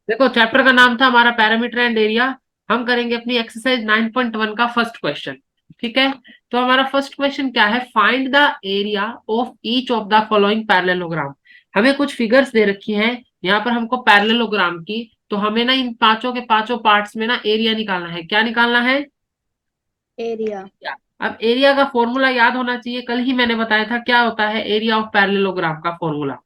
देखो चैप्टर का नाम था हमारा पैरामीटर एंड एरिया। हम करेंगे अपनी एक्सरसाइज 9.1 का फर्स्ट क्वेश्चन। ठीक है। तो हमारा फर्स्ट क्वेश्चन क्या है, find the area of each of the following parallelogram. हमें कुछ फिगर्स दे रखी हैं यहाँ पर हमको पैरेललोग्राम की। तो हमें ना इन पांचों के पांचों पार्ट्स में ना एरिया निकालना है। क्या निकालना है? एरिया। एरिया। अब एरिया का फॉर्मूला याद होना चाहिए, कल ही मैंने बताया था क्या होता है एरिया ऑफ पैरेललोग्राम का formula.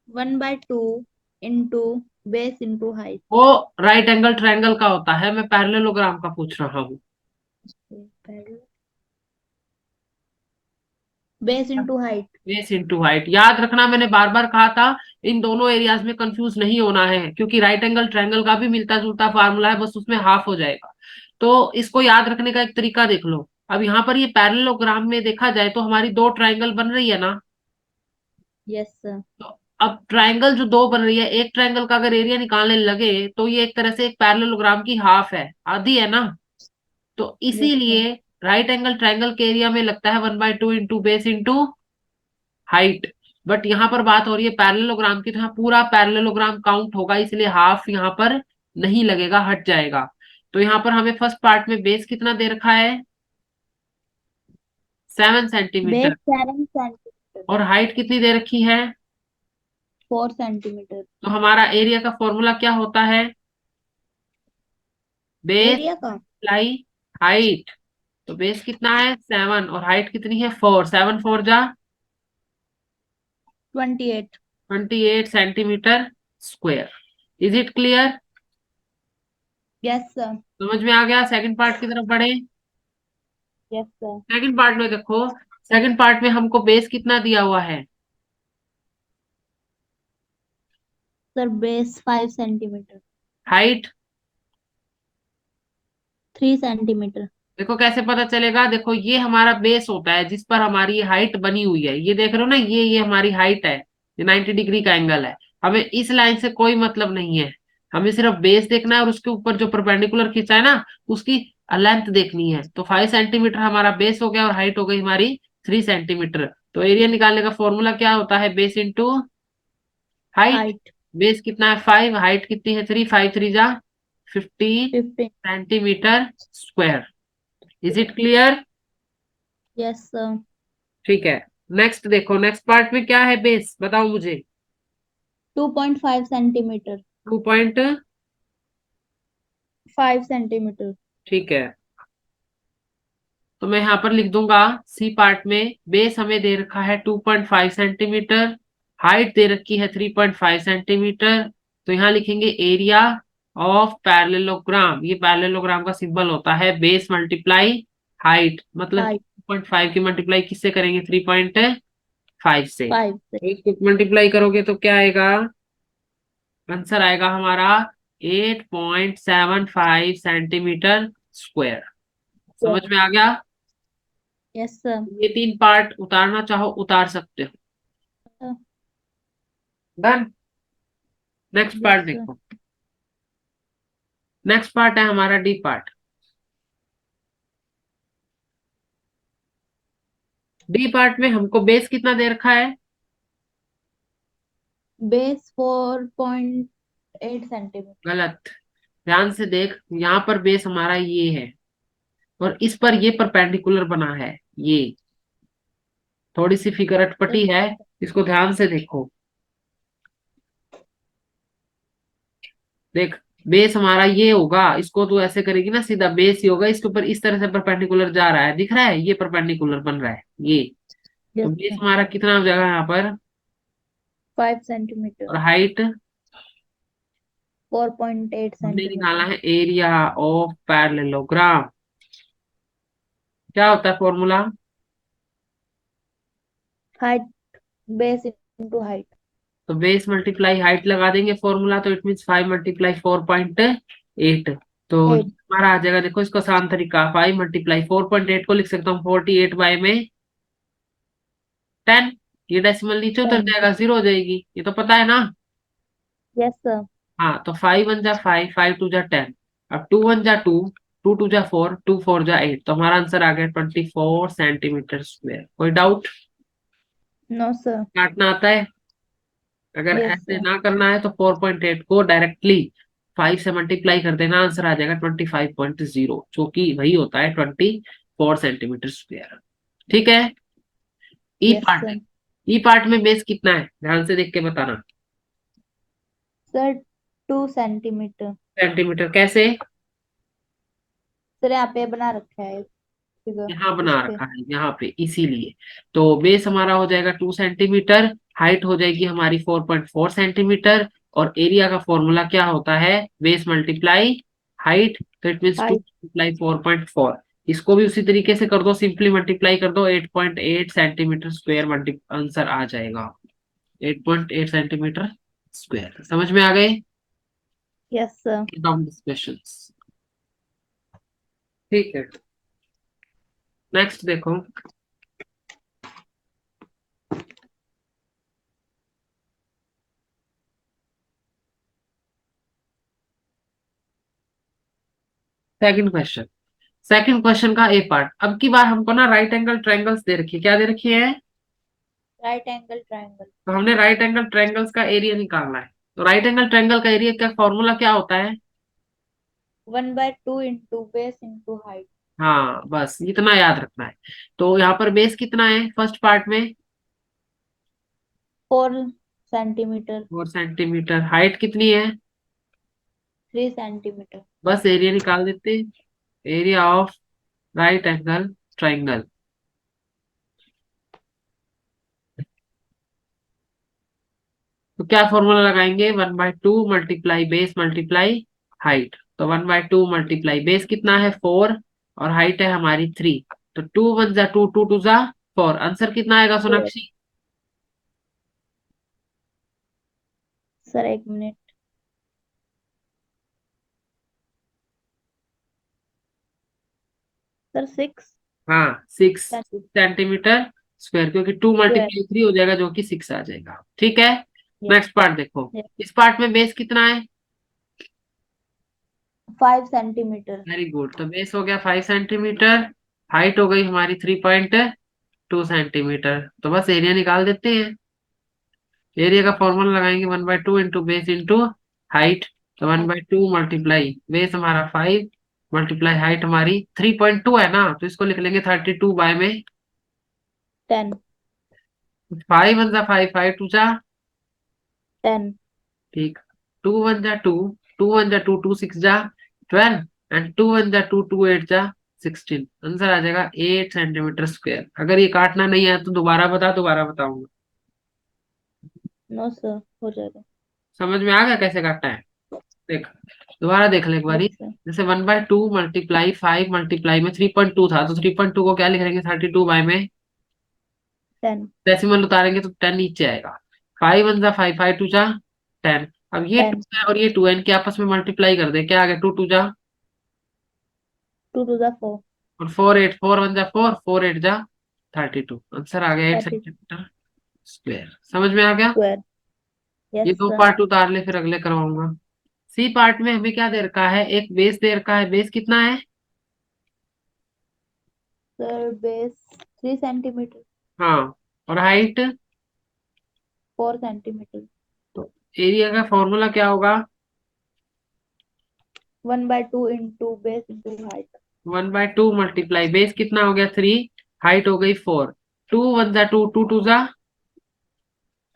1/2 into base into height. वो राइट एंगल ट्रायंगल का होता है, मैं पैरेललोग्राम का पूछ रहा हूँ। Base into height. Base into height याद रखना, मैंने बार बार कहा था इन दोनों एरियाज में कंफ्यूज नहीं होना है, क्योंकि राइट एंगल ट्रायंगल का भी मिलता जुलता फार्मूला है, बस उसमें हाफ हो जाएगा। तो इसको याद रखने का एक तरीका देख लो। अब यहाँ पर ये पैरेललोग्राम में देखा जाए तो हमारी दो ट्रायंगल बन रही है ना। Yes sir. तो अब ट्रायंगल जो दो बन रही है, एक ट्रायंगल का अगर एरिया निकालने लगे तो ये एक तरह से एक पैरेललोग्राम की हाफ है, आधी है ना। तो यस सर। इसीलिए राइट एंगल ट्रायंगल के एरिया में लगता है 1/2 into base into height. But यहाँ पर बात हो रही है पैरेललोग्राम की, तो यहाँ पूरा पैरेललोग्राम काउंट होगा, इसलिए हाफ यहाँ पर नहीं लगेगा, हट जाएगा। तो यहाँ पर हमें फर्स्ट पार्ट में बेस कितना दे रखा है, 7 सेंटीमीटर। Base 7 centimetre. और हाइट कितनी दे रखी है? 4 सेंटीमीटर। तो हमारा एरिया का फॉर्मूला क्या होता है, बेस एरिया का प्लाई हाइट। तो बेस कितना है 7 और हाइट कितनी है 4, 7 4 जा 28। 28 centimetre square. Is it clear? Yes sir. समझ में आ गया? सेकंड पार्ट की तरफ बढ़े। Yes sir. सेकंड पार्ट में देखो, सेकंड पार्ट में हमको बेस कितना दिया हुआ है, sir base 5 centimetre. Height. 3 centimetre. देखो कैसे पता चलेगा, देखो ये हमारा बेस होता है जिस पर हमारी हाइट बनी हुई है, ये देख रहे हो ना, ये हमारी हाइट है, ये 90 डिग्री का एंगल है। हमें इस लाइन से कोई मतलब नहीं है, हमें सिर्फ बेस देखना है और उसके ऊपर जो परपेंडिकुलर खींचा है ना उसकी लेंथ देखनी है। तो 5 सेंटीमीटर हमारा बेस हो गया और हाइट हो गई हमारी 3 सेंटीमीटर। तो एरिया निकालने का फॉर्मूला क्या होता है, base into height. Height. Base कितना है 5, हाइट कितनी है 3, 5 3 जा 15 15। Centimetre square. Is it clear? Yes sir. ठीक है। नेक्स्ट देखो, नेक्स्ट पार्ट में क्या है बेस, बताओ मुझे। 2.5 सेंटीमीटर। 2 पॉइंट। 5 सेंटीमीटर। ठीक है, तो मैं यहाँ पर लिख दूंगा सी पार्ट में बेस हमें दे रखा है 2.5 सेंटीमीटर, हाइट दे रखी है 3.5 सेंटीमीटर। तो यहाँ लिखेंगे एरिया ऑफ पैरेललोग्राम। ये पैरेललोग्राम का सिंबल होता है बेस मल्टीप्लाई हाइट, मतलब कि हाइट। 2.5 की मल्टीप्लाई किससे करेंगे, 3.5 से। 5 से। तो इसको मल्टीप्लाई करोगे तो क्या आएगा, आंसर आएगा हमारा 8.75 सेंटीमीटर स्क्वायर। समझ में आ गया? Yes sir. ये तीन पार्ट उतारना चाहो उतार सकते हो। Done. Next yes part sir. देखो, नेक्स्ट पार्ट है हमारा डी पार्ट। डी पार्ट में हमको बेस कितना दे रखा है, बेस 4.8 सेंटीमीटर। गलत। ध्यान से देख, यहाँ पर बेस हमारा ये है और इस पर ये परपेंडिकुलर बना है ये, थोड़ी सी फिगर अटपटी है, इसको ध्यान से देखो। देख, बेस हमारा ये होगा, इसको तो ऐसे करेगी ना सीधा बेस ही होगा, इसके ऊपर इस तरह से परपेंडिकुलर जा रहा है, दिख रहा है, ये परपेंडिकुलर बन रहा है ये। तो यस बेस सर। हमारा कितना हो जाएगा यहाँ पर, 5 सेंटीमीटर। और हाइट। 4.8 हमने निकाला सेंटीमीटर। है एरिया ऑफ पैरेललोग्राम। क्या होता है formula, height. Base into height. तो बेस मल्टीप्लाई हाइट लगा देंगे फॉर्मूला, तो इट मीन 5 × 4.8। तो 8। हमारा आ जाएगा, देखो इसको आसान तरीका, 5 × 4.8 को लिख सकता हूँ 48 बाय में 10। ये डेसिमल नीचे उतर 10। जाएगा, जीरो हो जाएगी, ये तो पता है ना। Yes sir. हाँ, तो 5 1 जा 5, 5 2 जा 10, अब 2 1 जा 2, 2 2 जा 4, 2 4 जा 8, तो हमारा आंसर आ गया 24 सेंटीमीटर स्क्वायर। कोई डाउट? No sir. काटना आता है? अगर यस ऐसे सर। ना करना है तो 4.8 को डायरेक्टली 5 से मल्टीप्लाई कर देना, आंसर आ जाएगा 25.0, जो कि वही होता है 24 सेंटीमीटर स्क्वायर। ठीक है। ई यस पार्ट, सर। ई पार्ट में बेस कितना है, ध्यान से देख के बताना। Sir 2 centimetre. सेंटीमीटर कैसे? सर यहाँ पे बना रखा है फिगर यहाँ इस बना पे। रखा है यहाँ पे, इसीलिए। तो बेस हमारा हो जाएगा 2 सेंटीमीटर, हाइट हो जाएगी हमारी 4.4 सेंटीमीटर, और एरिया का फॉर्मूला क्या होता है, बेस मल्टीप्लाई हाइट, तो it means two height. Multiply 4.4। इसको भी उसी तरीके से कर दो, सिंपली मल्टीप्लाई कर दो, 8.8 सेंटीमीटर स्क्वायर मल्टी आंसर आ जाएगा। 8.8 सेंटीमीटर स्क्वायर, समझ में आ गए? Yes sir. Down questions. ठीक है, नेक्स्ट देखो। Second question. सेकंड क्वेश्चन का ए पार्ट, अब की बार हमको ना राइट एंगल ट्रायंगल्स दे रखी है, क्या दे रखी है? Right angle triangle. तो हमने राइट एंगल ट्रायंगल्स का एरिया निकालना है। तो राइट एंगल ट्रायंगल का एरिया का फॉर्मूला क्या होता है? 1/2 इंटू बेस इंटू हाइट। हाँ, बस इतना याद रखना है। तो यहाँ पर बेस कितना है फर्स्ट पार्ट में? 4 सेंटीमीटर। 4 सेंटीमीटर। हाइट कितनी है? 3 सेंटीमीटर। बस एरिया निकाल देते हैं, area of right angle triangle. तो क्या फॉर्मूला लगाएंगे, 1/2 मल्टीप्लाई बेस मल्टीप्लाई हाइट। तो 1/2 मल्टीप्लाई बेस कितना है 4, और हाइट है हमारी 3। तो 2 1 जा 2, 2 2 जा 4, आंसर कितना आएगा फोर। सोनाक्षी? सर एक मिनट। सर 6 हाँ, 6 सेंटीमीटर स्क्वायर, क्योंकि 2 स्क्वायर। मल्टीप्लाई 3 हो जाएगा, जो कि 6 आ जाएगा। ठीक है। यस। नेक्स्ट पार्ट देखो। यस। इस पार्ट में बेस कितना है? 5 सेंटीमीटर। वेरी गुड, तो बेस हो गया 5 सेंटीमीटर, हाइट हो गई हमारी 3.2 सेंटीमीटर। तो बस एरिया निकाल देते हैं। एरिया का फॉर्मूला लगाएंगे, 1/2 इंटू बेस इंटू हाइट। तो one height. By two multiply base हमारा 5, मल्टीप्लाई हाइट हमारी 3.2 है ना, तो इसको लिख लेंगे 32 बाय में। 10। 5 1 जा 5, 5 2 जा। 10। ठीक। 2 1 जा 2, 2 1 जा 2, 2 6 जा 12, एंड 2 1 जा 2, 2 8 जा 16। आंसर आ जाएगा 8 सेंटीमीटर स्क्वायर। अगर ये काटना नहीं है तो दोबारा बता, दोबारा बताऊंगा। नो सर, हो जाएगा। समझ में आ गया कैसे काटना है? देख, दोबारा देख ले एक यस बारी। सर। जैसे 1/2 मल्टीप्लाई 5 मल्टीप्लाई में 3.2 था, तो 3.2 को क्या लिख लेंगे 32 बाय में। 10। डेसिमल उतारेंगे तो 10 नीचे आएगा। 5 1 जा 5, 5 2 जा 10। अब ये 2 10। है और ये 2 है, इनके आपस में मल्टीप्लाई कर दे, क्या आ गया 2 2 जा, 2 2 जा 4। और 4 8, 4 1 जा 4, 4 8 जा 32। आंसर आ गया एट 30 सेंटीमीटर स्क्वायर। समझ में आ गया? स्क्वायर। ये यस दो सर। पार्ट उतार ले, फिर अगले करवाऊंगा। सी पार्ट में हमें क्या दे रखा है, एक बेस दे रखा है, बेस कितना है? Sir base 3 centimetre. हाँ, और हाइट? 4 सेंटीमीटर। तो एरिया का फॉर्मूला क्या होगा? 1/2 into base into height. 1/2 multiply base कितना हो गया 3, हाइट हो गई 4। 2 1 जा 2, 2 2 जा।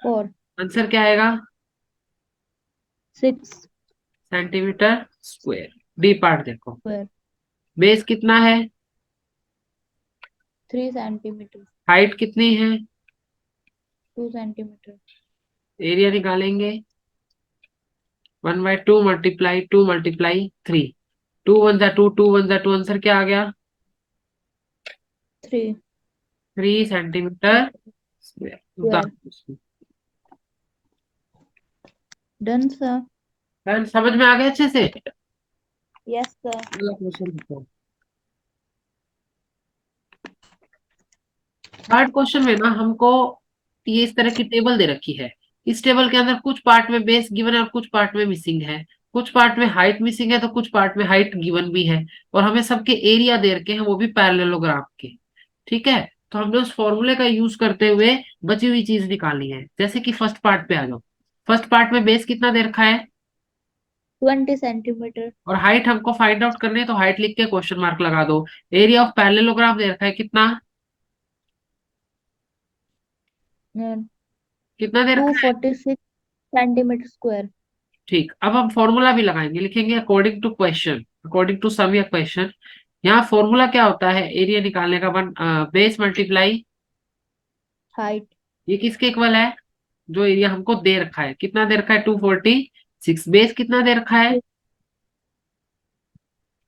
4। आंसर क्या आएगा? 6 सेंटीमीटर स्क्वायर। बी पार्ट देखो, स्क्वायर। बेस कितना है, 3 सेंटीमीटर। हाइट कितनी है, 2 सेंटीमीटर। एरिया निकालेंगे। 1/2 मल्टीप्लाई 2 मल्टीप्लाई 3। 2 1 जा 2, 2 1 जा 2, आंसर क्या आ गया? 3 3 centimetre square. Square. Done sir. समझ में आ गया अच्छे से? Yes sir. अगला क्वेश्चन देखो। थर्ड क्वेश्चन में ना हमको ये इस तरह की टेबल दे रखी है। इस टेबल के अंदर कुछ पार्ट में बेस गिवन है और कुछ पार्ट में मिसिंग है, कुछ पार्ट में हाइट मिसिंग है तो कुछ पार्ट में हाइट गिवन भी है, और हमें सबके एरिया दे रखे हैं, वो भी पैरेललोग्राम के। ठीक है। तो हमने उस फॉर्मूले का यूज करते हुए बची हुई चीज निकालनी है। जैसे कि फर्स्ट पार्ट पे आ जाओ। फर्स्ट पार्ट में बेस कितना दे रखा है 20 सेंटीमीटर। और हाइट हमको फाइंड आउट करनी है, तो हाइट लिख के क्वेश्चन मार्क लगा दो। एरिया ऑफ पैरेललोग्राम दे रखा है कितना, कितना दे टू रखा है। 46 सेंटीमीटर स्क्वायर। ठीक, अब हम फॉर्मूला भी लगाएंगे, लिखेंगे according to question, according to sum या क्वेश्चन। यहाँ फॉर्मूला क्या होता है एरिया निकालने का, वन बेस मल्टीप्लाई, हाइट। ये किसके इक्वल है, जो एरिया हमको दे रखा है, कितना दे रखा है 246, बेस कितना दे रखा है,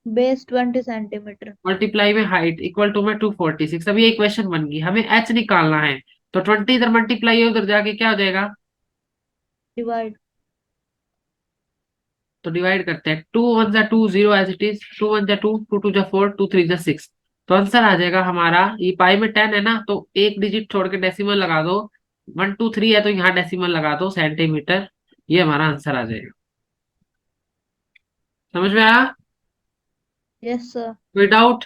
बेस 20 सेंटीमीटर। मल्टीप्लाई में हाइट इक्वल टू में 246। अब ये इक्वेशन बन गई, हमें एच निकालना है, तो 20 इधर मल्टीप्लाई है, उधर जाके क्या हो जाएगा, डिवाइड। तो डिवाइड करते हैं, 2 1 जा 2 0 एज इट इज, 2 1 जा 2, 2 2 जा 4, 2 3 जा 6। तो आंसर आ जाएगा हमारा, ये पाई में 10 है ना, तो एक डिजिट छोड़ के डेसिमल लगा दो, 1 2 3 है तो यहाँ डेसिमल लगा दो, सेंटीमीटर। ये हमारा आंसर आ जाएगा। समझ में आया, यस सर। कोई डाउट।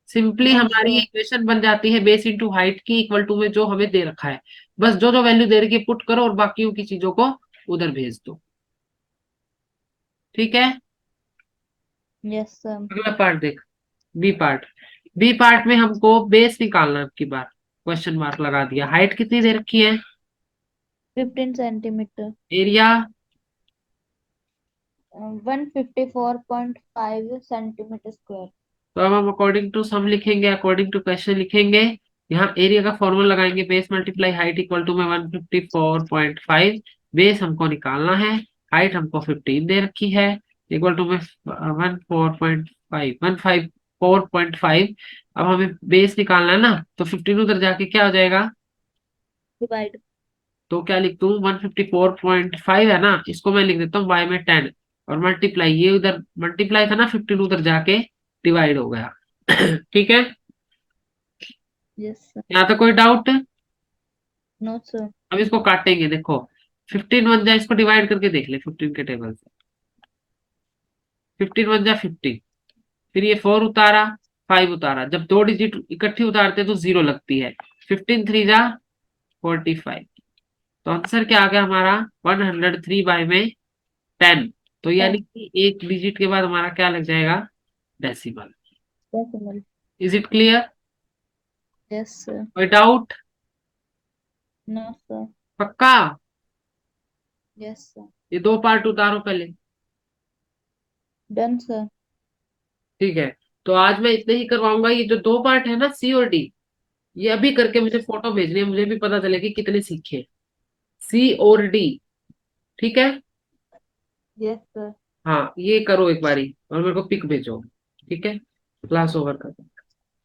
सिंपली नो हमारी सर। इक्वेशन बन जाती है बेस इंटू हाइट की इक्वल टू में जो हमें दे रखा है, बस जो जो वैल्यू दे रखी है पुट करो और बाकियों की चीजों को उधर भेज दो। ठीक है, यस सर। अगला पार्ट देख, बी पार्ट। बी पार्ट में हमको बेस निकालना है, अब की बार क्वेश्चन मार्क लगा दिया। हाइट कितनी दे रखी है, 15 सेंटीमीटर। Area 154.5 centimetre square. तो अब हम अकॉर्डिंग टू सम लिखेंगे, अकॉर्डिंग टू क्वेश्चन लिखेंगे। यहाँ एरिया का फॉर्मूला लगाएंगे, base multiply height equal to में 154.5, बेस हमको निकालना है, हाइट हमको 15 दे रखी है, इक्वल टू में 154.5। अब हमें बेस निकालना है ना, तो 15 उधर जाके क्या हो जाएगा, डिवाइड। तो क्या लिख दूं, 154.5 है ना, इसको मैं लिख देता हूँ y में 10, और मल्टीप्लाई, ये उधर मल्टीप्लाई था ना, 15 उधर जाके डिवाइड हो गया। ठीक है, यस सर। यहाँ तक कोई डाउट। No sir. अब इसको काटेंगे, देखो 15 1 जा, इसको डिवाइड करके देख ले 15 के टेबल से, 15 1 जा 15, फिर ये 4 उतारा, 5 उतारा, जब दो डिजिट इकट्ठी उतारते तो 0 लगती है, 15 3 जा 45। तो आंसर क्या आ गया हमारा, 103/10। तो यानी कि एक डिजिट के बाद हमारा क्या लग जाएगा, decimal. Decimal. Is it clear, yes sir. कोई डाउट। No sir. पक्का, यस सर। ये दो पार्ट उतारो पहले। Done sir. ठीक है, तो आज मैं इतने ही करवाऊंगा, ये जो दो पार्ट है ना सी और डी, ये अभी करके मुझे फोटो भेजनी है, मुझे भी पता चले कि कितने सीखे, सी और डी। ठीक है, यस सर। हाँ ये करो एक बारी और मेरे को पिक भेजो। ठीक है, क्लास ओवर कर।